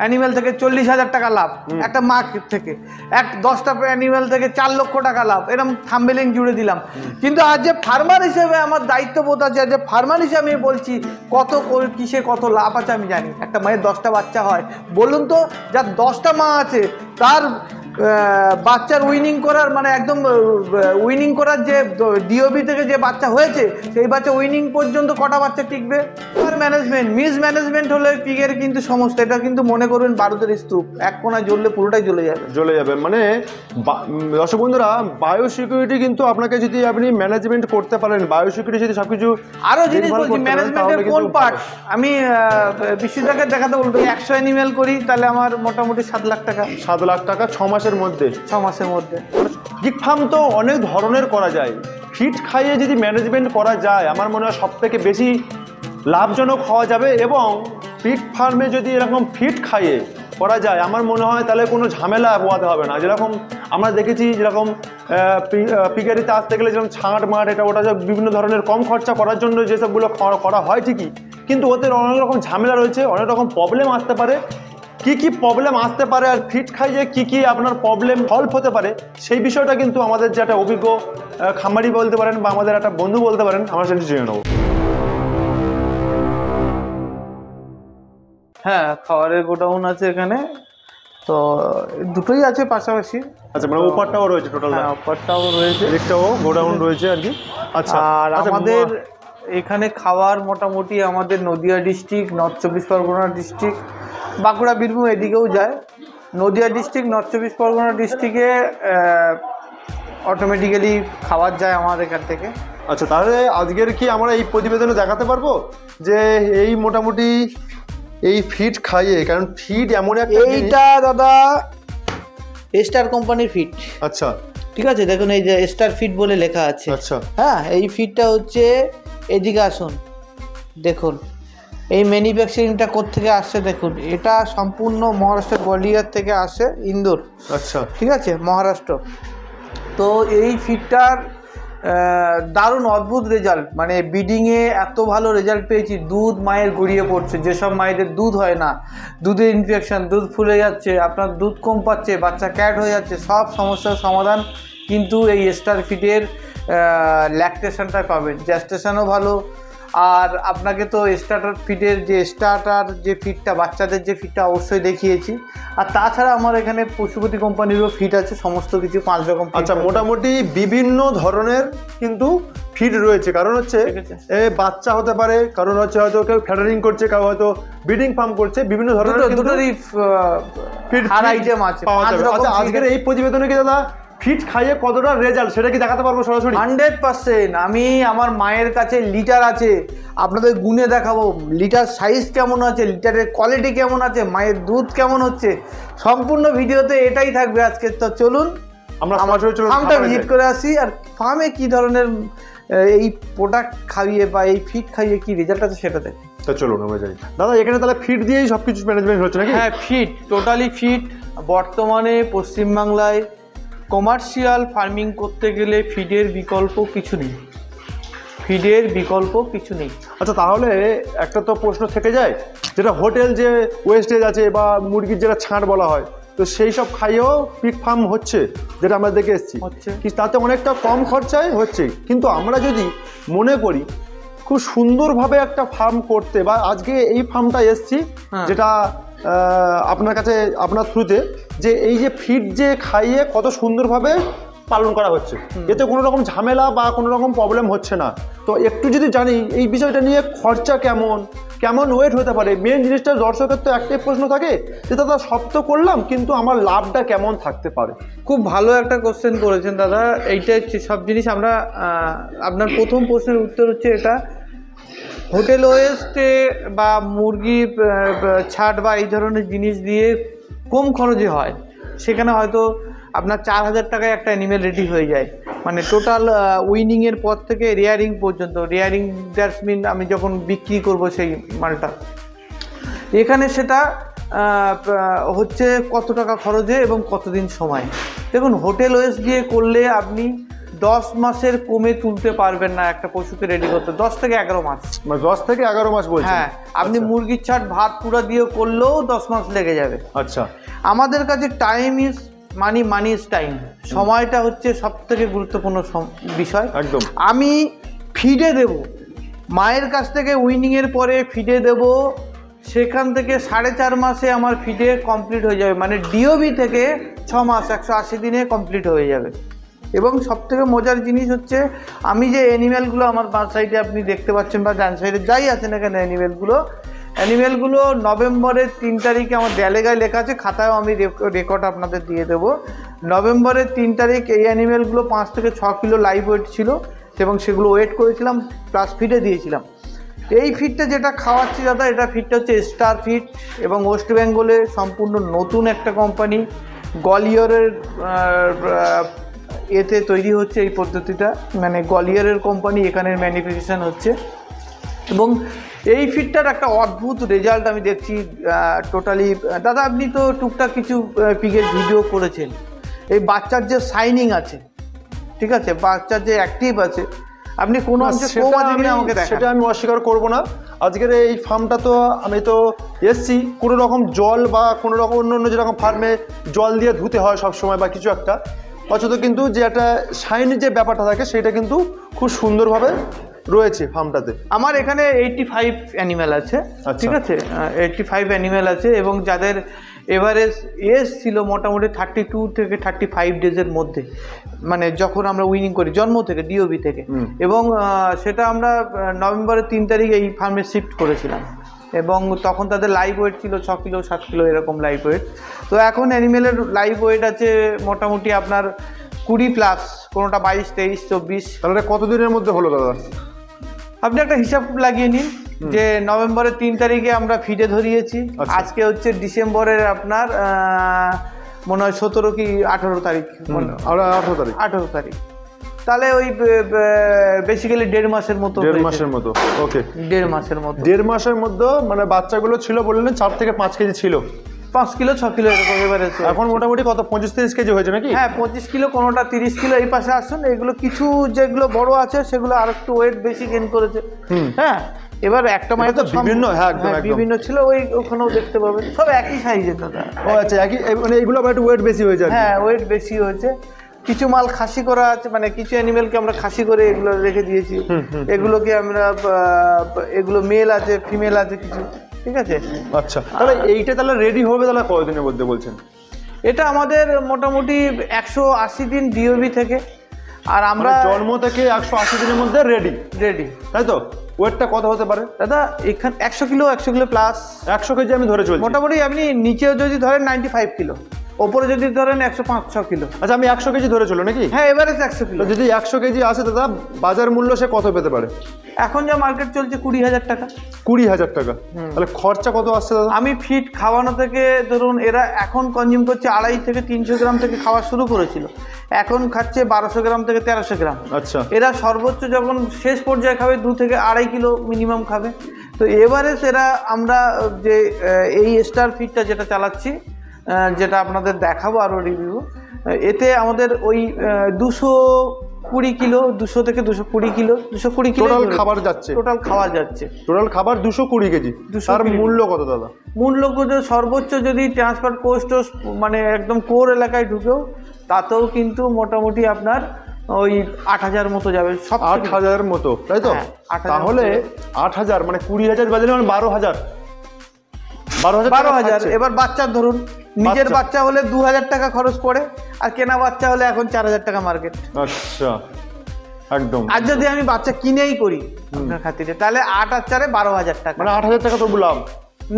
Animal থেকে 40,000 টাকা লাভ একটা মা থেকে, 10টা অ্যানিমেল থেকে 4 লক্ষ টাকা লাভ, এরকম থাম্বনেলিং জুড়ে দিলাম। কিন্তু আজ যে ফার্মার হিসেবে আমার দায়িত্ববোধ আছে, যে ফার্মার হিসেবে আমি বলছি কত কিসে কত লাভ আছে আমি জানি। একটা মায়ের 10টা বাচ্চা হয়, বলুন তো যার 10টা মা আছে তার বাচ্চার উইনিং করার মানে একদম উইনিং করার যে ডিওবি থেকে যে বাচ্চা হয়েছে সেই বাচ্চা উইনিং পর্যন্ত কটা বাচ্চা টিকবে? ম্যানেজমেন্ট মিসম্যানেজমেন্ট হলে পিগের কিন্তু সমস্যা। এটা কিন্তু মনে করবেন বারুদের স্তূপ, এক কোণা জ্বললে পুরোটাই জ্বলে যাবে। মানে দর্শক বন্ধুরা, বায়োসিকিউরিটি কিন্তু আপনাকে যদি আপনি ম্যানেজমেন্ট করতে পারেন, বায়োসিকিউরিটি যদি সবকিছু আরও জিনিস বলছি, ম্যানেজমেন্টের কোন পার্ট আমি বিশ্বটাকে দেখাতে বলবো। 100 অ্যানিমেল করি তাহলে আমার মোটামুটি 7 লাখ টাকা। 7 লাখ টাকা 6 মাসের মধ্যে। 6 মাসের মধ্যে। পিগ ফার্ম তো অনেক ধরনের করা যায়, ফিড খাইয়ে যদি ম্যানেজমেন্ট করা যায় আমার মনে হয় সবথেকে বেশি লাভজনক হওয়া যাবে। এবং পিগ ফার্মে যদি এরকম ফিড খাইয়ে করা যায় আমার মনে হয় তাহলে কোনো ঝামেলা পোয়াতে হবে না। যেরকম আমরা দেখেছি, যেরকম পিগারিতে আসতে গেলে যেরকম ছাঁট মাঠ এটা ওটা বিভিন্ন ধরনের কম খরচা করার জন্য যেসবগুলো করা হয় ঠিকই, কিন্তু ওদের অনেক রকম ঝামেলা রয়েছে, অনেক রকম প্রবলেম আসতে পারে। কি প্রবলেম আসতে পারে আর ফিড খাইয়ে কি আপনার প্রবলেম সলভ হতে পারে সেই বিষয়টা কিন্তু আমাদের যে একটা অভিজ্ঞ খামারি বলতে পারেন বা আমাদের একটা বন্ধু বলতে পারেন, আমরা সেটা জেনে নেব। হ্যাঁ, খাবারের গোডাউন আছে এখানে, তো দুটোই আছে পাশাপাশি। আচ্ছা, মানে ওপারটাও রয়েছে, টোটাল ওপারটাও রয়েছে, দিকটাও গোডাউন রয়েছে আর কি। আচ্ছা, আর আমাদের এখানে খাওয়ার মোটামুটি আমাদের Nadia district, north 24 Pargana district, Bankura Birbhum এদিকেও যায়। নদিয়া ডিস্ট্রিক্ট, নর্থ 24 পরগনা ডিস্ট্রিক্টে অটোমেটিক্যালি খাবার যায় আমার এখান থেকে। আচ্ছা, তাহলে আজকের কি আমরা এই প্রতিবেদনে দেখাতে পারবো যে এই মোটামুটি এই ফিড খাইয়ে, কারণ ফিড এমন একটা, এইটা দাদা স্টার কোম্পানির ফিড। আচ্ছা, ঠিক আছে, দেখুন এই যে স্টার ফিড বলে লেখা আছে। আচ্ছা, হ্যাঁ, এই ফিডটা হচ্ছে, এদিকে আসুন দেখুন এই ম্যানুফ্যাকচারিংটা কোত্থেকে আসছে দেখুন। এটা সম্পূর্ণ মহারাষ্ট্রের গোয়ালিয়র থেকে আসে, ইন্দোর। আচ্ছা, ঠিক আছে, মহারাষ্ট্র। তো এই ফিডটার দারুণ অদ্ভুত রেজাল্ট, মানে ব্রিডিংয়ে এত ভালো রেজাল্ট পেয়েছি। দুধ মায়ের গড়িয়ে পড়ছে, যেসব মায়েদের দুধ হয় না, দুধে ইনফেকশন, দুধ ফুলে যাচ্ছে, আপনার দুধ কম পাচ্ছে, বাচ্চা ক্যাট হয়ে যাচ্ছে, সব সমস্যার সমাধান কিন্তু এই স্টার ফিডের ল্যাকটেশনটা পাবেন। জ্যাস্টেশনও ভালো। আর আপনাকে তো স্টার্টার ফিডের যে ফিডটা বাচ্চাদের যে ফিডটা অবশ্যই দেখিয়েছি। আর তাছাড়া আমার এখানে পশুপতি কোম্পানিরও ফিড আছে, সমস্ত কিছু 5 রকম। আচ্ছা, মোটামুটি বিভিন্ন ধরনের কিন্তু ফিড রয়েছে। কারণ হচ্ছে বাচ্চা হতে পারে, কারণ হচ্ছে হয়তো কেউ ফ্যাটারিং করছে, কেউ হয়তো ব্রিডিং ফার্ম করছে, বিভিন্ন ধরনের দুটোরই ফিড আইটেম আছে। আচ্ছা, আজকের এই প্রতিবেদনে কি দাদা ফিড খাইয়ে কতটা রেজাল্ট সেটা কি দেখাতে পারবো সরাসরি? 100%। আমি আমার মায়ের কাছে লিটার আছে, আপনাদের গুনে দেখাবো লিটার সাইজ কেমন আছে, লিটারের কোয়ালিটি কেমন আছে, মায়ের দুধ কেমন হচ্ছে, সম্পূর্ণ ভিডিওতে এটাই থাকবে আজকে। তো চলুন আমরা ফার্মটা ভিজিট করে আসি, আর ফার্মে কি ধরনের এই প্রোডাক্ট খাইয়ে বা এই ফিড খাইয়ে কি রেজাল্ট আছে সেটা দেখুন। তো চলুন আমরা যাই। দাদা, এখানে তাহলে ফিড দিয়েই সব কিছু ম্যানেজমেন্ট হচ্ছে নাকি? হ্যাঁ, ফিড, টোটালি ফিড। বর্তমানে পশ্চিমবাংলায় কমার্শিয়াল ফার্মিং করতে গেলে ফিডের বিকল্প কিছু নেই, ফিডের বিকল্প কিছু নেই। আচ্ছা, তাহলে একটা তো প্রশ্ন থেকে যায়, যেটা হোটেল যে ওয়েস্টেজ আছে বা মুরগির যেটা ছাঁট বলা হয়, তো সেই সব খাইয়েও পিগ ফার্ম হচ্ছে, যেটা আমরা দেখে এসেছি, কি তাতে অনেকটা কম খরচায় হচ্ছে। কিন্তু আমরা যদি মনে করি খুব সুন্দরভাবে একটা ফার্ম করতে, বা আজকে এই ফার্মটা এসছি যেটা আপনার কাছে, আপনার থ্রুতে, যে এই যে ফিড যে খাইয়ে কত সুন্দরভাবে পালন করা হচ্ছে, এতে কোনো রকম ঝামেলা বা কোনো রকম প্রবলেম হচ্ছে না। তো একটু যদি জানি এই বিষয়টা নিয়ে, খরচা কেমন ওয়েট হতে পারে। মেন জিনিসটা দর্শকের তো একটাই প্রশ্ন থাকে যে দাদা সব তো করলাম, কিন্তু আমার লাভটা কেমন থাকতে পারে। খুব ভালো একটা কোশ্চেন করেছেন দাদা। এইটা সব জিনিস আমরা, আপনার প্রথম প্রশ্নের উত্তর হচ্ছে এটা, হোটেল ওয়েস্টে বা মুরগি ছাট বা এই ধরনের জিনিস দিয়ে কম খরচে হয়, সেখানে হয়তো আপনার 4000 টাকায় একটা অ্যানিমেল রেডি হয়ে যায়, মানে টোটাল উইনিংয়ের পর থেকে রেয়ারিং পর্যন্ত। রেয়ারিং দ্যাটস মিন আমি যখন বিক্রি করব সেই মালটা, এখানে সেটা হচ্ছে কত টাকা খরচে এবং কতদিন সময়। দেখুন, হোটেল ওয়েস্ট দিয়ে করলে আপনি 10 মাসের কমে তুলতে পারবেন না একটা পশুকে রেডি করতে, 10 থেকে 11 মাস। মানে 10 থেকে 11 মাস বলছেন? হ্যাঁ, আপনি মুরগির ছাট ভাত পুরা দিয়ে করলেও 10 মাস লেগে যাবে। আচ্ছা, আমাদের কাছে time is money, money is time. সময়টা হচ্ছে সব থেকে গুরুত্বপূর্ণ বিষয়। একদম। আমি ফিডে দেব, মায়ের কাছ থেকে উইনিংয়ের পরে ফিডে দেব, সেখান থেকে 4.5 মাসে আমার ফিডে কমপ্লিট হয়ে যাবে, মানে ডিওবি থেকে 6 মাস 180 দিনে কমপ্লিট হয়ে যাবে। এবং সবথেকে মজার জিনিস হচ্ছে আমি যে অ্যানিম্যালগুলো আমার বাঁ সাইডে আপনি দেখতে পাচ্ছেন বা ডান সাইডে যাই আছে না কেন, অ্যানিম্যালগুলো নভেম্বরের 3 তারিখে আমার দেয়ালে গায়ে লেখা আছে, খাতায়ও আমি রেকর্ড আপনাদের দিয়ে দেবো। নভেম্বরের 3 তারিখ এই অ্যানিম্যালগুলো 5 থেকে 6 কিলো লাইভ ওয়েট ছিল এবং সেগুলো ওয়েট করেছিলাম প্লাস ফিডে দিয়েছিলাম। এই ফিডটা যেটা খাওয়াচ্ছি দাদা, এটা ফিডটা হচ্ছে স্টার ফিড এবং ওয়েস্ট বেঙ্গলে সম্পূর্ণ নতুন একটা কোম্পানি গোয়ালিয়রের এতে তৈরি হচ্ছে এই পদ্ধতিটা, মানে গোয়ালিয়রের কোম্পানি এখানে ম্যানুফ্যাকচার হচ্ছে। এবং এই ফিডটার একটা অদ্ভুত রেজাল্ট আমি দেখছি টোটালি। দাদা আপনি তো টুকটাক কিছু পিগের ভিডিও করেছেন, এই বাচ্চার যে শাইনিং আছে, ঠিক আছে, বাচ্চার যে অ্যাক্টিভ আছে, আপনি কোনো অংশে কম আছে কিনা আমাকে দেখান। সেটা আমি অস্বীকার করব না। আজকের এই ফার্মটা তো আমি তো এসছি, কোনো রকম জল বা কোনো রকম অন্য যেরকম ফার্মে জল দিয়ে ধুতে হয় সব সময় বা কিছু একটা, অথচ কিন্তু যে একটা শাইনি যে ব্যাপারটা থাকে সেটা কিন্তু খুব সুন্দরভাবে রয়েছে ফার্মটাতে। আমার এখানে 85 অ্যানিম্যাল আছে, ঠিক আছে, 85 অ্যানিম্যাল আছে এবং যাদের এভারেজ এজ ছিল মোটামুটি 32 থেকে 35 ডেজের মধ্যে, মানে যখন আমরা উইনিং করি জন্ম থেকে ডিওবি থেকে। এবং সেটা আমরা নভেম্বরের 3 তারিখ এই ফার্মে শিফট করেছিলাম এবং তখন তাদের লাইভ ওয়েট ছিল 6 কিলো 7 কিলো এরকম লাইভ ওয়েট। তো এখন অ্যানিমেলের লাইভ ওয়েট আছে মোটামুটি আপনার 20 প্লাস, কোনোটা 22, 23, 24। তাহলে কতদিনের মধ্যে হলো দাদা? আপনি একটা হিসাব লাগিয়ে নিন যে নভেম্বরের 3 তারিখে আমরা ফিডে ধরিয়েছি, আজকে হচ্ছে ডিসেম্বরের আপনার মনে হয় 17 কি 18 তারিখ, 18 তারিখ, তাহলে ওই বেসিক্যালি 1.5 মাসের মতো। 1.5 মাসের মতো, ওকে, 1.5 মাসের মতো। 1.5 মাসের মধ্যে মানে বাচ্চাগুলো ছিল বললেন 4 থেকে 5 কেজি ছিল, 5 কিলো 6 কিলো এরকম এবারে। এখন মোটামুটি কত 25-30 কেজি হয়েছে নাকি? হ্যাঁ 25 কিলো, কোনোটা 30 কিলো। এই পাশে আসুন, এগুলো কিছু যেগুলো বড় আছে সেগুলো আর একটু ওয়েট বেশি গেইন করেছে। হ্যাঁ, এবার একটা মানে তো বিভিন্ন, হ্যাঁ একদম বিভিন্ন ছিল, ওখানেও দেখতে পাবেন সব একই সাইজের দাদা। ও আচ্ছা, একই, মানে এইগুলো আবার একটু ওয়েট বেশি হয়েছে। হ্যাঁ, ওয়েট বেশি হয়েছে। কিছু মাল খাসি করা আছে, মানে কিছু অ্যানিমেলকে আমরা খাসি করে এগুলো রেখে দিয়েছি। এগুলোকে আমরা, এগুলো মেল আছে ফিমেল আছে কিছু, ঠিক আছে। আচ্ছা, তাহলে এইটা তাহলে রেডি হবে তাহলে কতদিনের মধ্যে বলছেন? এটা আমাদের মোটামুটি 180 দিন ডিওবি থেকে, আর আমরা জন্ম থেকে 180 দিনের মধ্যে রেডি, তাই তো? ওয়েটটা কত হতে পারে দাদা? এখানে 100 কিলো প্লাস। 100 কেজি আমি ধরে চলছি মোটামুটি। আপনি নিচেও যদি ধরেন 95 কিলো, ওপরে যদি ধরেন 105-6 কিলো। আচ্ছা, আমি 100 কেজি ধরে চলো নাকি? হ্যাঁ, এভারেজ 100 কিলো। যদি 100 কেজি আসে দাদা, বাজার মূল্য সে কত পেতে পারে? এখন যা মার্কেট চলছে 20,000 টাকা। 20,000 টাকা। তাহলে খরচা কত আসছে দাদা? আমি ফিড খাওয়ানো থেকে ধরুন, এরা এখন কনজিউম করছে 250 থেকে 300 গ্রাম থেকে খাওয়া শুরু করেছিল, এখন খাচ্ছে 1200 গ্রাম থেকে 1300 গ্রাম। আচ্ছা, এরা সর্বোচ্চ যখন শেষ পর্যায়ে খাবে 2 থেকে 2.5 কিলো মিনিমাম খাবে। তো এভারেজ এরা, আমরা যে এই স্টার ফিডটা যেটা চালাচ্ছি, যেটা আপনাদের দেখাবো আরও রিভিউ, এতে আমাদের ওই 220 কিলো, 200 থেকে 220 কিলো, 220 কিলো টোটাল খাবার যাচ্ছে। টোটাল খাবার 220 কেজি। তার মূল্য কত দাদা? মূল্য কত? সর্বোচ্চ যদি ট্রান্সপোর্ট কোস্ট মানে একদম কোর এলাকায় ঢুকেও, তাতেও কিন্তু মোটামুটি আপনার ওই 8,000 মতো যাবে। 8,000 মতো, তাই তো? তাহলে 8,000 মানে 20,000 বাজারে মানে 12,000। এবার বাচ্চার ধরুন, নিজের বাচ্চা হলে 2,000 টাকা খরচ পড়ে, আর কেনা বাচ্চা হলে এখন 4,000 টাকা মার্কেট। আচ্ছা, একদম। আর যদি আমি বাচ্চা কিনেই করি আপনার খাতিরে, তাহলে 8 আর 4 12,000 টাকা, মানে 8,000 টাকা তো বললাম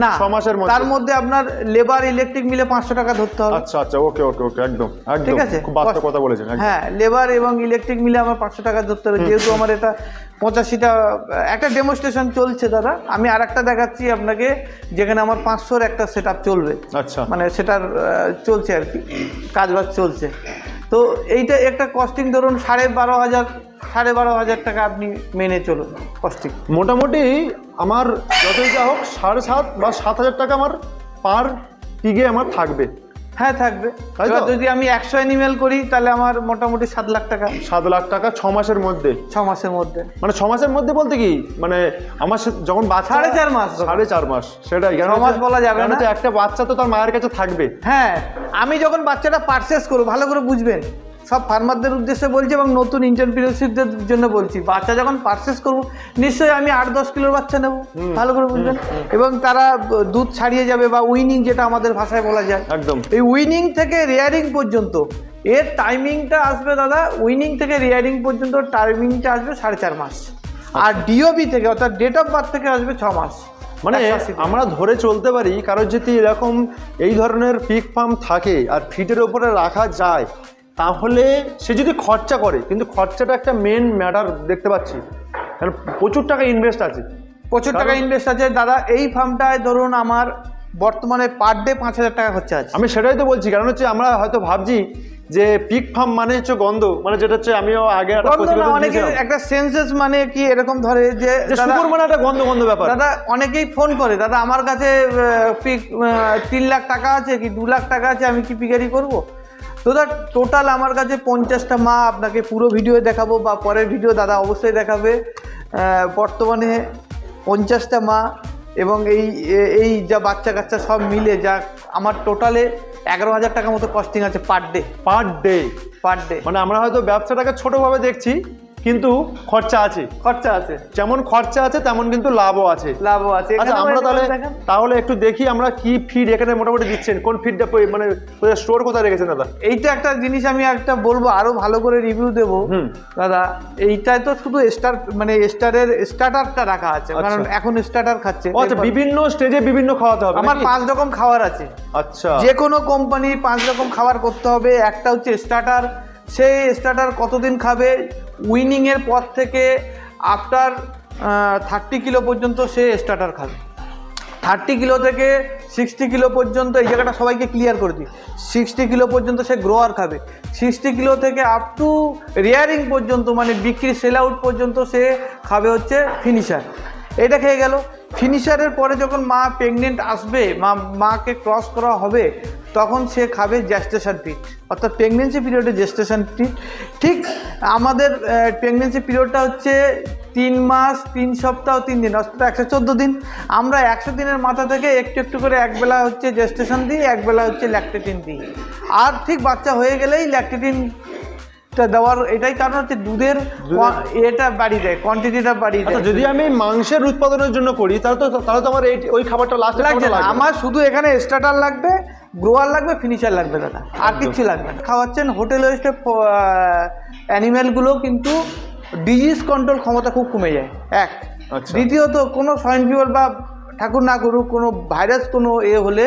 না 6 মাসের মধ্যে। তার মধ্যে আপনার লেবার ইলেকট্রিক মিলে 500 টাকা ধরতে হবে। আচ্ছা, ওকে, একদম ঠিক আছে, খুব বাস্তব কথা বলেছেন। হ্যাঁ, লেবার এবং ইলেকট্রিক মিলে আমার 500 টাকা ধরতে হবে, যেহেতু আমার এটা 85টা একটা ডেমনস্ট্রেশন চলছে দাদা। আমি আরেকটা দেখাচ্ছি আপনাকে, যেখানে আমার 500-র একটা সেটআপ চলবে। আচ্ছা, মানে সেটার চলছে আর কি, কাজবাজ চলছে। তো এইটা একটা কস্টিং ধরুন 12,500 টাকা আপনি মেনে চলুন কস্টিং। মোটামুটি আমার যতই যা হোক 7,500 বা 7,000 টাকা আমার পার পিগে আমার থাকবে। হ্যাঁ থাকবে। তাই তো? এবার যদি আমি 100 অ্যানিমেল করি তাহলে আমার মোটামুটি 7 লাখ টাকা। 7 লাখ টাকা 6 মাসের মধ্যে? 6 মাসের মধ্যে। মানে 6 মাসের মধ্যে বলতে কি, মানে আমার যখন বাচ্চা 4.5 মাস। 4.5 মাস, সেটাই। 6 মাস বলা যাবে না, একটা বাচ্চা তো তার মায়ের কাছে থাকবে। হ্যাঁ, আমি যখন বাচ্চাটা পারচেস করবো, ভালো করে বুঝবেন, সব ফার্মারদের উদ্দেশ্যে বলছি এবং নতুন এন্টারপ্রেনারশিপদের জন্য বলছি, বাচ্চা যখন পারচেস করবো নিশ্চয়ই আমি 8-10 কিলোর বাচ্চা নেবো, ভালো করে বুঝবেন। এবং তারা দুধ ছাড়িয়ে যাবে বা উইনিং, যেটা আমাদের ভাষায় বলা যায়, একদম। এই উইনিং থেকে রেয়ারিং পর্যন্ত এর টাইমিংটা আসবে দাদা, উইনিং থেকে রেয়ারিং পর্যন্ত টাইমিংটা আসবে 4.5 মাস। আর ডিওবি থেকে অর্থাৎ ডেট অফ বার্থ থেকে আসবে 6 মাস। মানে আমরা ধরে চলতে পারি কারোর যদি এরকম এই ধরনের পিক ফার্ম থাকে আর ফিটের ওপরে রাখা যায়, তাহলে সে যদি খরচা করে, কিন্তু খরচাটা একটা মেন ম্যাটার দেখতে পাচ্ছি, কারণ প্রচুর টাকা ইনভেস্ট আছে। প্রচুর টাকা ইনভেস্ট আছে দাদা। এই ফার্মটায় ধরুন আমার বর্তমানে পার ডে 5,000 টাকা খরচা আছে। আমি সেটাই তো বলছি, কারণ হচ্ছে আমরা হয়তো ভাবছি যে পিক ফার্ম মানে হচ্ছে গন্ধ, মানে যেটা হচ্ছে আমিও আগে অনেকে একটা সেন্সেস মানে কি এরকম ধরে যে শুকুর মানে একটা গন্ধ গন্ধ ব্যাপার। দাদা অনেকেই ফোন করে, দাদা আমার কাছে পিক 3 লাখ টাকা আছে কি 2 লাখ টাকা আছে, আমি কি পিকারি করবো? তো দাদা টোটাল আমার কাছে 50টা মা আপনাকে পুরো ভিডিও দেখাবো, বা পরের ভিডিও দাদা অবশ্যই দেখাবে। বর্তমানে 50টা মা এবং এই যা বাচ্চা কাচ্চা সব মিলে যা আমার টোটালে 11,000 টাকা মতো কস্টিং আছে per day. Per day? Per day. মানে আমরা হয়তো ব্যবসাটাকে ছোটভাবে দেখছি, কিন্তু খরচা আছে। খরচা আছে, যেমন খরচা আছে তেমন কিন্তু লাভও আছে। লাভও আছে। আচ্ছা, আমরা তাহলে একটু দেখি আমরা কি ফিড এখানে মোটামুটি দিচ্ছেন, কোন ফিডটা মানে স্টোর কোথায় রেখেছেন দাদা? এইটা একটা জিনিস আমি একটা বলবো, আরো ভালো করে রিভিউ দেবো দাদা। এইটাই তো শুধু মানে স্টার্টারটা রাখা আছে, কারণ এখন স্টার্টার খাচ্ছে। আচ্ছা, বিভিন্ন স্টেজে বিভিন্ন খাওয়াতে হবে। আমার 5 রকম খাবার আছে। আচ্ছা, যে কোনো কোম্পানি 5 রকম খাবার করতে হবে। একটা হচ্ছে স্টার্টার, সেই স্টার্টার কতদিন খাবে, উইনিংয়ের পর থেকে আফটার 30 কিলো পর্যন্ত সে স্টার্টার খাবে। 30 কিলো থেকে 60 কিলো পর্যন্ত, এই জায়গাটা সবাইকে ক্লিয়ার করে দিই, 60 কিলো পর্যন্ত সে গ্রোয়ার খাবে। 60 কিলো থেকে আপ টু রেয়ারিং পর্যন্ত, মানে বিক্রি সেল আউট পর্যন্ত সে খাবে হচ্ছে ফিনিশার। এটা খেয়ে গেল। ফিনিশারের পরে যখন মা প্রেগনেন্ট আসবে, মাকে ক্রস করা হবে, তখন সে খাবে জেস্টেশন ফিড, অর্থাৎ প্রেগনেন্সি পিরিয়ডে জেস্টেশন ফিড। ঠিক আমাদের প্রেগনেন্সি পিরিয়ডটা হচ্ছে 3 মাস 3 সপ্তাহ 3 দিন, অর্থাৎ 114 দিন। আমরা 100 দিনের মাথা থেকে একটু একটু করে একবেলা হচ্ছে জেস্টেশন দিই, একবেলা হচ্ছে ল্যাকটেটিন দিই। আর ঠিক বাচ্চা হয়ে গেলেই ল্যাকটেটিন দেওয়ার এটাই কারণ হচ্ছে দুধের এটা বাড়িয়ে দেয়, কোয়ান্টিটিটা বাড়িয়ে দেয়। যদি আমি মাংসের উৎপাদনের জন্য করি তাহলে তো আমার ওই খাবারটা লাস্টে লাগবে না। আমার শুধু এখানে স্টার্টার লাগবে, গ্রোয়ার লাগবে, ফিনিশার লাগবে দাদা, আর কিচ্ছু লাগবে না। খাওয়াচ্ছেন হোটেল ওয়েস্টে অ্যানিম্যালগুলো কিন্তু ডিজিজ কন্ট্রোল ক্ষমতা খুব কমে যায়, এক। দ্বিতীয়ত কোনো সোয়াইন ফিভার বা ঠাকুর না করুক কোনো ভাইরাস কোনো হলে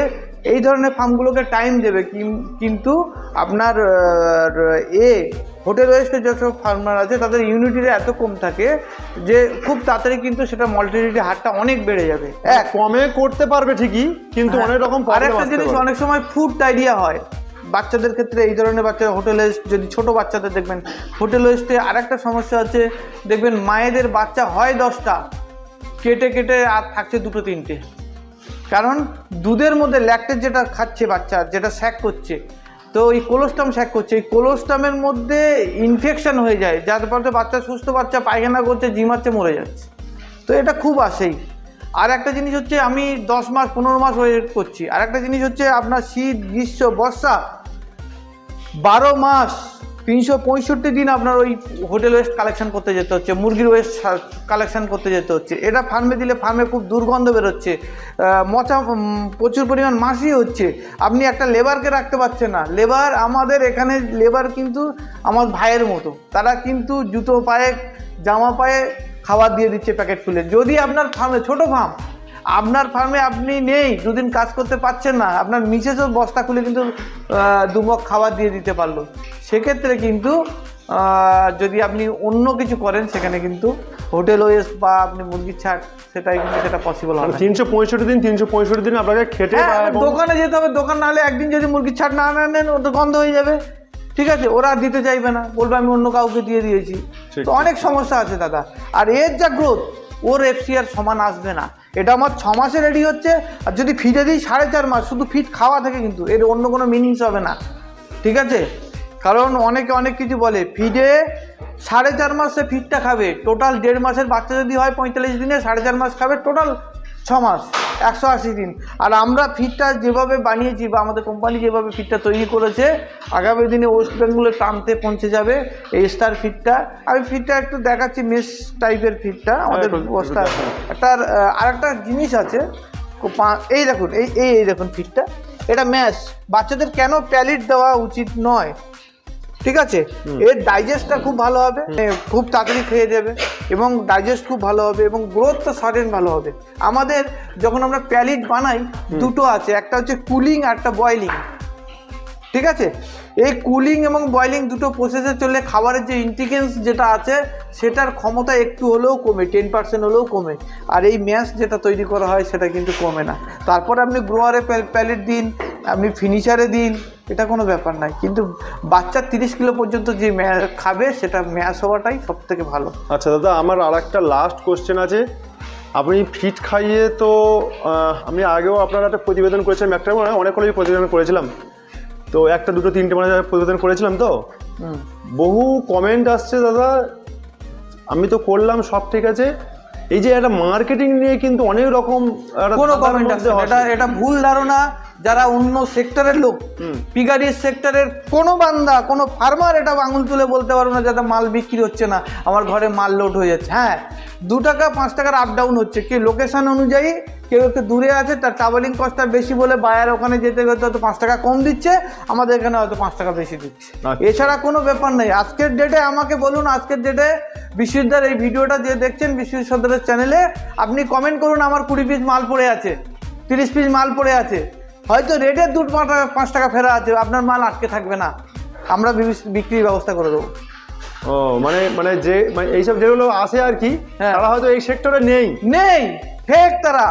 এই ধরনের ফার্মগুলোকে টাইম দেবে, কিন্তু আপনার হোটেল ওয়েস্টে যেসব ফার্মার আছে তাদের ইউনিটিটা এত কম থাকে যে খুব তাড়াতাড়ি কিন্তু সেটা মর্টালিটি হারটা অনেক বেড়ে যাবে। কমে করতে পারবে ঠিকই, কিন্তু অনেক রকম আরেকটা জিনিস, অনেক সময় ফুড ডায়রিয়া হয় বাচ্চাদের ক্ষেত্রে। এই ধরনের বাচ্চা হোটেল ওয়েস্ট, যদি ছোট বাচ্চাদের দেখবেন হোটেল ওয়েস্টে আরেকটা সমস্যা আছে, দেখবেন মায়েদের বাচ্চা হয় 10টা, কেটে কেটে আর থাকছে 2-3টে। কারণ দুধের মধ্যে ল্যাকটেজ যেটা খাচ্ছে বাচ্চা, যেটা স্যাক করছে, তো এই কোলোস্টাম স্যাক করছে, এই কোলোস্টামের মধ্যে ইনফেকশন হয়ে যায়, যার ফলে বাচ্চা, সুস্থ বাচ্চা পায়খানা করছে, জিমাচ্ছে, মরে যাচ্ছে। তো এটা খুব আসেই। আর একটা জিনিস হচ্ছে আমি 10 মাস 15 মাস ওয়েট করছি। আর একটা জিনিস হচ্ছে আপনার শীত, গ্রীষ্ম, বর্ষা 12 মাস 365 দিন আপনার ওই হোটেল ওয়েস্ট কালেকশন করতে যেতে হচ্ছে, মুরগির ওয়েস্ট কালেকশন করতে যেতে হচ্ছে। এটা ফার্মে দিলে ফার্মে খুব দুর্গন্ধ বেরোচ্ছে, মশা প্রচুর পরিমাণ মাছি হচ্ছে। আপনি একটা লেবারকে রাখতে পারছেন না। লেবার, আমাদের এখানে লেবার কিন্তু আমার ভাইয়ের মতো, তারা কিন্তু জুতো পায়ে, জামা পায়ে খাবার দিয়ে দিচ্ছে প্যাকেট খুলে। যদি আপনার ফার্মে, ছোটো ফার্ম, আপনার ফার্মে আপনি নেই, 2 দিন কাজ করতে পারছেন না, আপনার মিসেসও বস্তা খুলে কিন্তু 2 মগ খাবার দিয়ে দিতে পারলো। সেক্ষেত্রে কিন্তু যদি আপনি অন্য কিছু করেন, সেখানে কিন্তু হোটেল ওয়েস্ট বা আপনি মুরগির ছাড়, সেটাই কিন্তু সেটা পসিবল হবে। 365 দিন আপনাকে খেটে দোকানে যেতে হবে। দোকান না হলে একদিন যদি মুরগির ছাড় না নেন, ওটা গন্ধ হয়ে যাবে, ঠিক আছে? ওরা দিতে চাইবে না, বলবে আমি অন্য কাউকে দিয়ে দিয়েছি। তো অনেক সমস্যা আছে দাদা। আর এর যা গ্রোথ, ওর এফসিআর সমান আসবে না। এটা আমার 6 মাসে রেডি হচ্ছে। আর যদি ফিডে দিই 4.5 মাস, শুধু ফিড খাওয়া থেকে, কিন্তু এর অন্য কোনো মিনিংস হবে না, ঠিক আছে? কারণ অনেকে অনেক কিছু বলে, ফিডে 4.5 মাস সে ফিডটা খাবে, টোটাল 1.5 মাসের বাচ্চা যদি হয় 45 দিনে 4.5 মাস খাবে, টোটাল 6 মাস 180 দিন। আর আমরা ফিডটা যেভাবে বানিয়েছি বা আমাদের কোম্পানি যেভাবে ফিডটা তৈরি করেছে, আগামী দিনে ওয়েস্ট বেঙ্গলের প্রান্তে পৌঁছে যাবে এই স্টার ফিডটা। আমি ফিডটা একটু দেখাচ্ছি, মেশ টাইপের ফিডটা আমাদের বস্তা। আরেকটা জিনিস আছে, এই দেখুন, এই দেখুন ফিডটা, এটা ম্যাশ। বাচ্চাদের কেন প্যালেট দেওয়া উচিত নয়, ঠিক আছে? এর ডাইজেস্টটা খুব ভালো হবে, খুব তাড়াতাড়ি খেয়ে যাবে এবং ডাইজেস্ট খুব ভালো হবে এবং গ্রোথটা সাডেন ভালো হবে। আমাদের যখন আমরা প্যালেট বানাই দুটো আছে, একটা হচ্ছে কুলিং আর একটা বয়েলিং, ঠিক আছে? এই কুলিং এবং বয়েলিং দুটো প্রসেসে চললে খাবারের যে ইন্টিগ্রেন্স যেটা আছে সেটার ক্ষমতা একটু হলেও কমে, 10% হলেও কমে। আর এই ম্যাশ যেটা তৈরি করা হয় সেটা কিন্তু কমে না। তারপর আপনি গ্রোয়ারে প্যালেট দিন, আপনি ফিনিশারে দিন, এটা কোনো ব্যাপার নাই। কিন্তু বাচ্চা 30 কিলো পর্যন্ত যে খাবে সেটা ম্যাশ হওয়াটাই সব থেকে ভালো। আচ্ছা দাদা, আমার আর একটা লাস্ট কোশ্চেন আছে। আপনি ফিড খাইয়ে তো আমি আগেও আপনার একটা প্রতিবেদন করেছিলাম, একটা অনেকগুলোই প্রতিবেদন করেছিলাম, তো একটা দুটো তিনটে মানে প্রতিবেদন করেছিলাম, তো বহু কমেন্ট আসছে দাদা, আমি তো করলাম সব ঠিক আছে, এই যে একটা মার্কেটিং নিয়ে কিন্তু অনেক রকম কোনো কমেন্ট আসছে, এটা ভুল ধারণা। যারা অন্য সেক্টরের লোক, পিগারির সেক্টরের কোনো বান্দা, কোনো ফার্মার এটা আঙুল তুলে বলতে পারবো না যাতে মাল বিক্রি হচ্ছে না, আমার ঘরে মাল লোড হয়ে যাচ্ছে। হ্যাঁ, 2 টাকা 5 টাকার আপ ডাউন হচ্ছে, কি লোকেশন অনুযায়ী, কেউ একটু দূরে আছে, তার ট্রাভেলিং কস্টটা বেশি বলে বায়ার ওখানে যেতে হয়তো 5 টাকা কম দিচ্ছে, আমাদের এখানে হয়তো 5 টাকা বেশি দিচ্ছে। এছাড়া কোনো ব্যাপার নেই। আজকের ডেটে আমাকে বলুন, আজকের ডেটে বিশ্বজিৎদার এই ভিডিওটা যে দেখছেন বিশ্বজিৎ সর্দারের চ্যানেলে, আপনি কমেন্ট করুন আমার 20 পিস মাল পড়ে আছে, 30 পিস মাল পড়ে আছে, হয়তো রেটের 2-5 টাকা ফেরা আছে, আপনার মাল আটকে থাকবে না, আমরা বিক্রির ব্যবস্থা করে দেবো। ও মানে যে এইসব যেগুলো আসে আর কি, তারা হয়তো এই সেক্টরে নেই, ফেক, তারা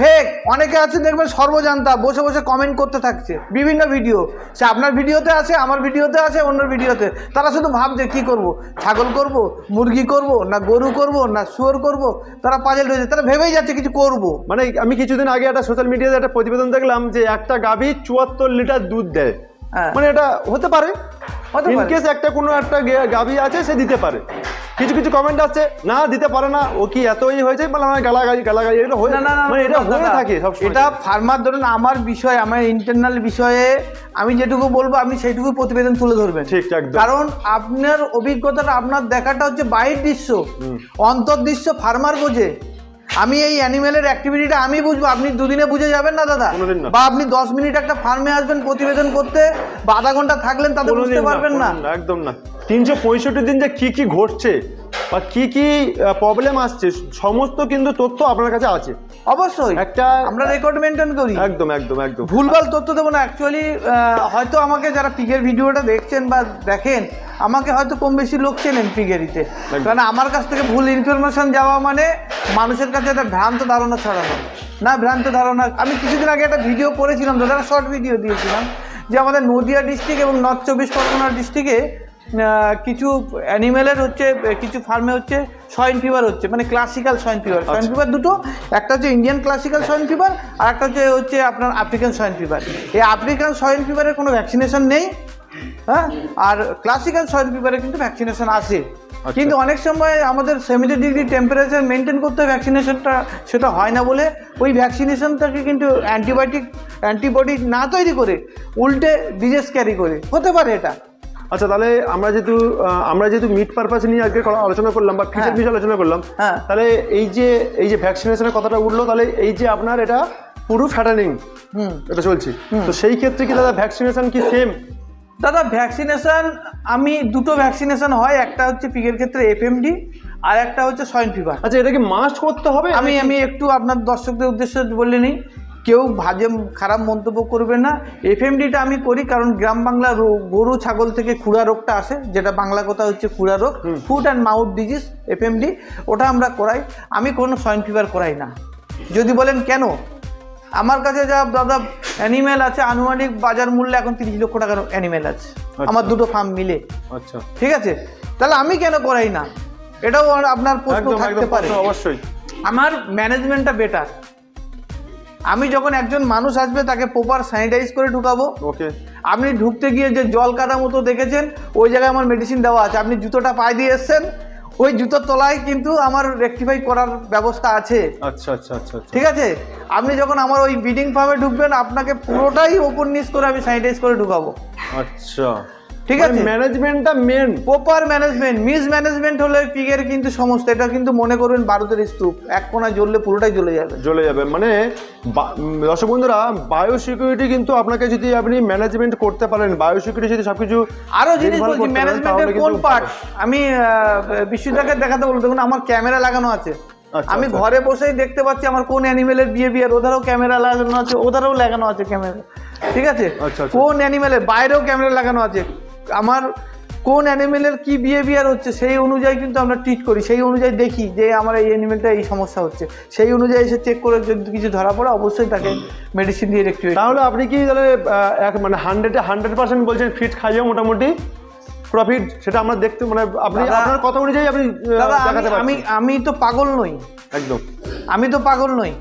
ফেক। অনেকে আছে দেখবেন সর্বজান্তা, বসে বসে কমেন্ট করতে থাকছে বিভিন্ন ভিডিও, সে আপনার ভিডিওতে আছে, আমার ভিডিওতে আছে, অন্য ভিডিওতে। তারা শুধু ভাবছে কি করব, ছাগল করব, মুরগি করব, না গরু করব, না শুয়োর করব, তারা পাজেল হয়েছে, তারা ভেবেই যাচ্ছে কিছু করব। মানে আমি কিছুদিন আগে একটা সোশ্যাল মিডিয়াতে একটা প্রতিবেদন দেখলাম যে একটা গাভী 74 লিটার দুধ দেয়। মানে এটা হতে পারে, ইন কেস একটা কোনো একটা গাভী আছে, সে দিতে পারে। কিছু কমেন্ট আছে, না দিতে পারে না, ও কি এতই হয়েছে, মানে আমার গালাগালি এগুলো হয়ে থাকে সব। এটা ফার্মার, ধরুন আমার বিষয়, আমার ইন্টারনাল বিষয়ে আমি যেটুকু বলবো আপনি সেইটুকু প্রতিবেদন তুলে ধরবেন, ঠিক একদম। কারণ আপনার অভিজ্ঞতাটা, আপনার দেখাটা হচ্ছে বাহির দৃশ্য, অন্তর্দৃশ্য ফার্মার বোঝে। আমি এই অ্যানিমেলের অ্যাক্টিভিটিটা আমি বুঝবো, আপনি দুদিনে বুঝে যাবেন না দাদা, বা আপনি 10 মিনিট একটা ফার্মে আসবেন প্রতিবেদন করতে, বা আধা ঘন্টা থাকলেন তাতে বুঝতে পারবেন না, একদম না। 365 দিন যে কি ঘটছে বা কি প্রবলেম আসছে, সমস্ত কিন্তু তথ্য আপনার কাছে আছে। অবশ্যই একটা আমরা রেকর্ড মেনটেন করি, একদম। ভুলভাল তথ্য দেবো না। অ্যাকচুয়ালি হয়তো আমাকে যারা পিগের ভিডিওটা দেখছেন বা দেখেন, আমাকে হয়তো কম বেশি লোক চেনেন পিগেরিতে, কারণ আমার কাছ থেকে ভুল ইনফরমেশন যাওয়া মানে মানুষের কাছে একটা ভ্রান্ত ধারণা ছড়ানো, না ভ্রান্ত ধারণা। আমি কিছুদিন আগে একটা ভিডিও করেছিলাম, দাদা শর্ট ভিডিও দিয়েছিলাম, যে আমাদের নদিয়া ডিস্ট্রিক্ট এবং নর্থ 24 পরগনা ডিস্ট্রিক্টে কিছু অ্যানিমেলের হচ্ছে, কিছু ফার্মে হচ্ছে সোয়াইন ফিভার হচ্ছে, মানে classical swine fever. Swine fever দুটো, একটা হচ্ছে ইন্ডিয়ান ক্লাসিক্যাল সোয়াইন ফিভার, আর একটা হচ্ছে আপনার আফ্রিকান সোয়াইন ফিভার। এই আফ্রিকান সোয়াইন ফিভারের কোনো ভ্যাকসিনেশন নেই, হ্যাঁ, আর ক্লাসিক্যাল সোয়াইন ফিভারের কিন্তু ভ্যাকসিনেশন আছে। কিন্তু অনেক সময় আমাদের 70 ডিগ্রি টেম্পারেচার মেনটেন করতে ভ্যাকসিনেশনটা সেটা হয় না বলে ওই ভ্যাকসিনেশনটাকে কিন্তু অ্যান্টিবডি না তৈরি করে উল্টে ডিজিজ ক্যারি করে, হতে পারে এটা। আচ্ছা, তাহলে আমরা যেহেতু মিট পারপাস নিয়ে আজকে আলোচনা করলাম বা ফিচার বিষয়ে আলোচনা করলাম, তাহলে এই যে ভ্যাকসিনেশনের কথাটা উঠলো, তাহলে এই যে আপনার এটা পুরো ফ্যাটানিং এটা চলছে, তো সেই ক্ষেত্রে কি দাদা ভ্যাকসিনেশন কি সেম? দাদা ভ্যাকসিনেশন আমি দুটো ভ্যাকসিনেশন হয়, একটা হচ্ছে পিগের ক্ষেত্রে এফএমডি, আর একটা হচ্ছে সোয়াইন ফিভার। আচ্ছা, এটা কি মাস্ট করতে হবে? আমি একটু আপনার দর্শকদের উদ্দেশ্যে বলে নিই, কেউ খারাপ মন্তব্য করবে না। এফএমডিটা আমি করি কারণ গ্রাম বাংলা গরু ছাগল থেকে খুরা রোগটা আসে, যেটা বাংলা কথা হচ্ছে খুরা রোগ, foot and mouth disease, FMD, ওটা আমরা করাই। আমি কোনো সোয়াইন ফিভার করাই না। যদি বলেন কেন, আমার কাছে যা দাদা অ্যানিমেল আছে, আনুমানিক বাজার মূল্য এখন 30 লক্ষ টাকার অ্যানিমেল আছে আমার দুটো ফার্ম মিলে। আচ্ছা, ঠিক আছে, তাহলে আমি কেন করাই না, এটাও আপনার প্রশ্ন থাকতে পারে। অবশ্যই আমার ম্যানেজমেন্টটা বেটার। আমি যখন একজন মানুষ আসবে তাকে প্রপার স্যানিটাইজ করে ঢুকাবো। ওকে, আপনি ঢুকতে গিয়ে যে জল কাটা মতো দেখেছেন ওই জায়গায় আমার মেডিসিন দেওয়া আছে। আপনি জুতোটা পায়ে দিয়ে এসছেন, ওই জুতোর তলায় কিন্তু আমার রেকটিফাই করার ব্যবস্থা আছে। আচ্ছা আচ্ছা আচ্ছা, ঠিক আছে। আপনি যখন আমার ওই ব্রিডিং ফার্মে ঢুকবেন আপনাকে পুরোটাই ওপর নিচ করে আমি স্যানিটাইজ করে ঢুকাবো। আচ্ছা, ঠিক আছে। ম্যানেজমেন্টটা মেন, প্রপার ম্যানেজমেন্ট। মিসম্যানেজমেন্ট হলে পিগের কিন্তু সমস্যা। এটা কিন্তু মনে করবেন ভারতের স্তূপ, এক কোণা জ্বললে পুরোটাই জ্বলে যাবে। মানে দর্শক বন্ধুরা, বায়োসিকিউরিটি কিন্তু আপনাকে যদি আপনি ম্যানেজমেন্ট করতে পারেন, বায়োসিকিউরিটি যদি সবকিছু আরো জিনিস বলছি, ম্যানেজমেন্টের কোন পার্ট আমি বিশ্বদাকে দেখাতে বলবো। দেখুন আমার ক্যামেরা লাগানো আছে, আমি ঘরে বসেই দেখতে পাচ্ছি আমার কোন অ্যানিমেলের বিহেভিয়ার। ওধারও ক্যামেরা লাগানো আছে, ওধারও লাগানো আছে ক্যামেরা। ঠিক আছে। কোন অ্যানিমেলের বাইরেও ক্যামেরা লাগানো আছে, আমার কোন অ্যানিমেলের কি বিহেভিয়ার হচ্ছে সেই অনুযায়ী কিন্তু আমরা ট্রিট করি। সেই অনুযায়ী দেখি যে আমার এই অ্যানিমেলটা এই সমস্যা হচ্ছে, সেই অনুযায়ী এসে চেক করে যদি কিছু ধরা পড়ে অবশ্যই তাকে মেডিসিন দিয়ে রেক্টিফাই। তাহলে আপনি কি তাহলে মানে 100% বলছেন ফিট খাইয়ে মোটামুটি প্রফিট, সেটা আমরা দেখতে মানে আপনি আপনার কথা অনুযায়ী আপনি দেখাতে পারছেন। আমি তো পাগল নই, একদম আমি তো পাগল নই।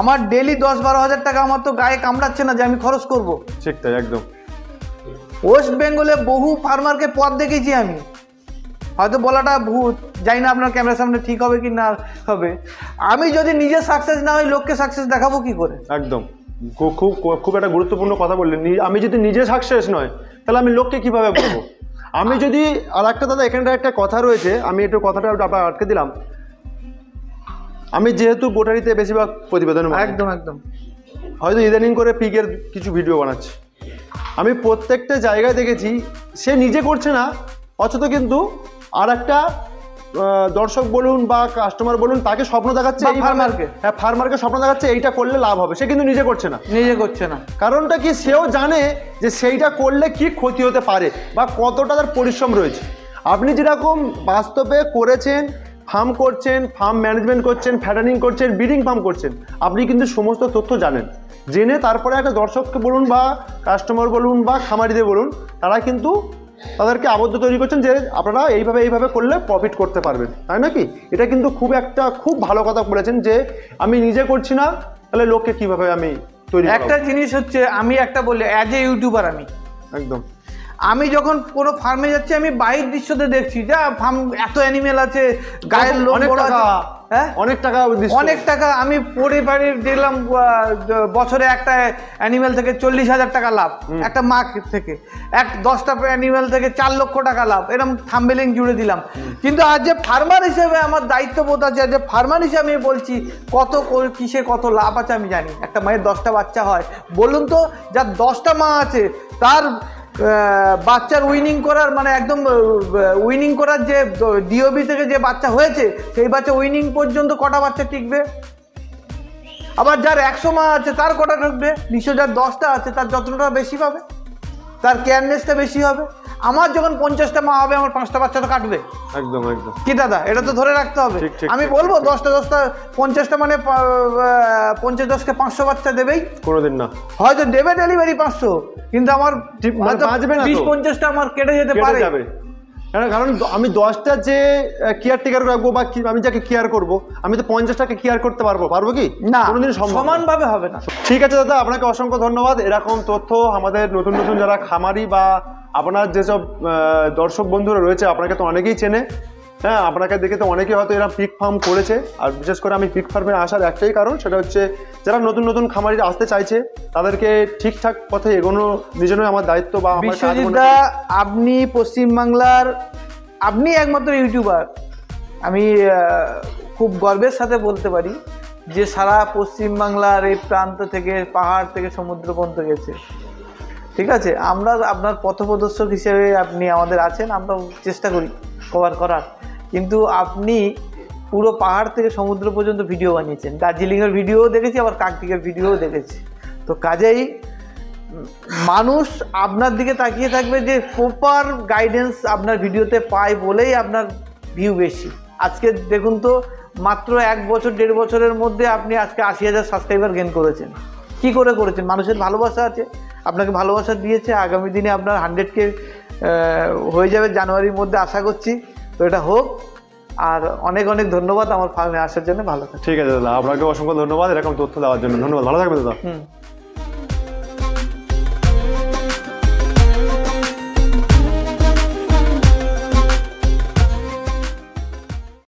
আমার ডেলি 10-12 হাজার টাকা আমার তো গায়ে কামড়াচ্ছে না যে আমি খরচ করব। ঠিক তাই, একদম। ওয়েস্ট বেঙ্গলে বহু ফার্মারকে পথ দেখেছি আমি, হয়তো বলাটা ভুল, জানি না আপনার ক্যামেরার সামনে ঠিক হবে কি না হবে। আমি যদি নিজে সাকসেস না হই লোককে সাকসেস দেখাবো কি করে? একদম, খুব খুব একটা গুরুত্বপূর্ণ কথা বললেন। আমি যদি নিজে সাকসেস নয় তাহলে আমি লোককে কিভাবে বলবো? আমি যদি আর একটা দাদা এখানটা একটা কথা রয়েছে, আমি একটু কথাটা আপনার আটকে দিলাম। আমি যেহেতু বোটারিতে বেশিরভাগ প্রতিবেদন, একদম একদম, হয়তো ইদানিং করে পিকের কিছু ভিডিও বানাচ্ছি, আমি প্রত্যেকটা জায়গায় দেখেছি সে নিজে করছে না, অথচ কিন্তু আর একটা দর্শক বলুন বা কাস্টমার বলুন তাকে স্বপ্ন দেখাচ্ছে, ফার্মারকে স্বপ্ন দেখাচ্ছে এইটা করলে লাভ হবে, সে কিন্তু নিজে করছে না। কারণটা কি? সেও জানে যে সেইটা করলে কি ক্ষতি হতে পারে বা কতটা তার পরিশ্রম রয়েছে। আপনি যেরকম বাস্তবে করেছেন, ফার্ম করছেন, ফার্ম ম্যানেজমেন্ট করছেন, ফ্যাটানিং করছেন, ব্রিডিং ফার্ম করছেন, আপনি কিন্তু সমস্ত তথ্য জানেন। জেনে তারপরে একটা দর্শককে বলুন বা কাস্টমার বলুন বা খামারিদের বলুন, তারা কিন্তু তাদেরকে আবদ্ধ তৈরি করছেন যে আপনারা এইভাবে করলে প্রফিট করতে পারবেন, তাই নাকি? এটা কিন্তু খুব ভালো কথা বলেছেন যে আমি নিজে করছি না, তাহলে লোককে কিভাবে আমি তৈরি। একটা জিনিস হচ্ছে, আমি একটা বলি অ্যাজ এ ইউটিউবার, আমি একদম, আমি যখন কোনো ফার্মে যাচ্ছি আমি বাইরের দৃশ্যতে দেখছি যা ফার্ম এত অ্যানিমেল আছে, গায়ের লোক অনেক টাকা আমি পরে বাড়ি দেখলাম বছরে একটা অ্যানিমেল থেকে 40,000 টাকা লাভ, একটা মা থেকে 10টা অ্যানিমেল থেকে 4 লক্ষ টাকা লাভ, এরকম থাম্বনেলিং জুড়ে দিলাম। কিন্তু আজ যে ফার্মার হিসেবে আমার দায়িত্ববোধ আছে, আজ যে ফার্মার হিসেবে আমি বলছি কত কিসে কত লাভ আছে আমি জানি। একটা মায়ের 10টা বাচ্চা হয়, বলুন তো যার 10টা মা আছে তার বাচ্চার উইনিং করার মানে একদম উইনিং করার যে ডিওবি থেকে যে বাচ্চা হয়েছে সেই বাচ্চা উইনিং পর্যন্ত কটা বাচ্চা টিকবে? আবার যার 100 মা আছে তার কটা ঢুকবে? নিশ্চয় যার 10টা আছে তার যত্নটা বেশি পাবে, তার কেয়ারনেসটা বেশি হবে। আমার যখন 50টা মা হবে আমার 5টা বাচ্চা তো কাটবে। একদম একদম, কি দাদা, এটা তো ধরে রাখতে হবে। আমি বলবো 10টা 50টা মানে 50-10কে 500 বাচ্চা দেবেই? কোনোদিন না। হয়তো দেবে ডেলিভারি 500, কিন্তু আমার 20-50টা আমার কেটে যেতে পারে। কারণ আমি 10টা যে কেয়ারটেকার রাখবো বা আমি যাকে কেয়ার করবো, আমি তো 50টাকে কেয়ার করতে পারবো কি না? কোনোদিন সমানভাবে হবে না। ঠিক আছে দাদা, আপনাকে অসংখ্য ধন্যবাদ। এরকম তথ্য আমাদের নতুন যারা খামারি বা আপনার যেসব দর্শক বন্ধুরা রয়েছে, আপনাকে তো অনেকেই চেনে, হ্যাঁ, আপনাকে দেখে তো অনেকেই হয়তো এরা পিক ফার্ম করেছে। আর বিশেষ করে আমি পিক ফার্মে আসার একটাই কারণ, সেটা হচ্ছে যারা নতুন খামারিরা আসতে চাইছে তাদেরকে ঠিকঠাক পথে এগোনো নিজেরই আমার দায়িত্ব। বা বিশ্বজিৎদা, আপনি পশ্চিমবাংলার আপনি একমাত্র ইউটিউবার, আমি খুব গর্বের সাথে বলতে পারি যে সারা পশ্চিমবাংলার এই প্রান্ত থেকে, পাহাড় থেকে সমুদ্র পর্যন্ত গেছে। ঠিক আছে, আমরা আপনার পথপ্রদর্শক হিসেবে আপনি আমাদের আছেন, আমরা চেষ্টা করি কভার করার, কিন্তু আপনি পুরো পাহাড় থেকে সমুদ্র পর্যন্ত ভিডিও বানিয়েছেন। দার্জিলিংয়ের ভিডিওও দেখেছি, আবার কাকদ্বীপের ভিডিওও দেখেছি। তো কাজেই মানুষ আপনার দিকে তাকিয়ে থাকবে যে প্রপার গাইডেন্স আপনার ভিডিওতে পায় বলেই আপনার ভিউ বেশি। আজকে দেখুন তো, মাত্র 1-1.5 বছরের মধ্যে আপনি আজকে 80,000 সাবস্ক্রাইবার গেইন করেছেন। কি করে করেছেন? মানুষের ভালোবাসা আছে, আপনাকে ভালোবাসা দিয়েছে। আগামী দিনে আপনার 100K হয়ে যাবে জানুয়ারির মধ্যে, আশা করছি। তো এটা হোক, আর অনেক অনেক ধন্যবাদ আমার ফার্মে আসার জন্য। ভালো থাকবেন। ঠিক আছে দাদা, আপনাকে অসংখ্য ধন্যবাদ এরকম তথ্য দেওয়ার জন্য। ধন্যবাদ, ভালো থাকবেন দাদা। হুম।